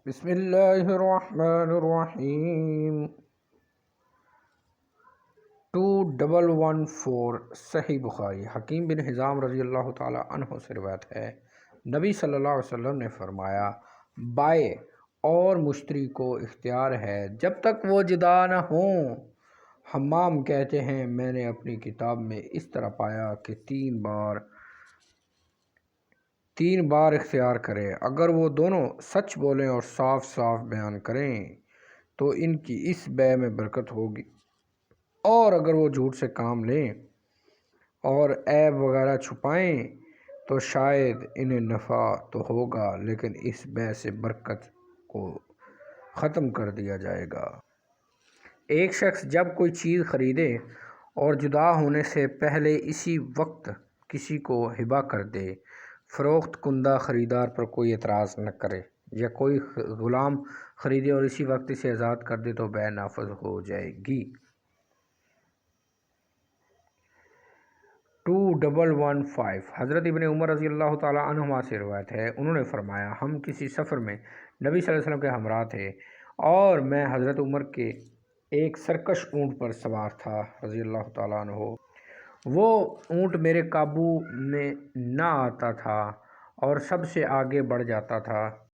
بسم اللہ الرحمن الرحیم 2114 صحیح بخاری۔ حکیم بن حزام رضی اللہ تعالی عنہ سے روایت ہے، نبی صلی اللہ علیہ وسلم نے فرمایا، بائع اور مشتری کو اختیار ہے جب تک وہ جدا نہ ہوں۔ حمام کہتے ہیں، میں نے اپنی کتاب میں اس طرح پایا کہ تین بار اختیار کرے، اگر وہ دونوں سچ بولیں اور صاف صاف بیان کریں تو ان کی اس بیع میں برکت ہوگی، اور اگر وہ جھوٹ سے کام لیں اور عیب وغیرہ چھپائیں تو شاید انہیں نفع تو ہوگا لیکن اس بیع سے برکت کو ختم کر دیا جائے گا۔ ایک شخص جب کوئی چیز خریدے اور جدا ہونے سے پہلے اسی وقت کسی کو ہبہ کر دے، فروخت کنندہ خریدار پر کوئی اعتراض نہ کرے، یا کوئی غلام خریدے اور اسی وقت اسے آزاد کر دے تو بیع نافذ ہو جائے گی۔ 2115 حضرت ابن عمر رضی اللہ تعالی عنہما سے روایت ہے، انہوں نے فرمایا، ہم کسی سفر میں نبی صلی اللہ علیہ وسلم کے ہمراہ تھے اور میں حضرت عمر کے ایک سرکش اونٹ پر سوار تھا رضی اللہ تعالیٰ عنہ۔ وہ اونٹ میرے قابو میں نہ آتا تھا اور سب سے آگے بڑھ جاتا تھا۔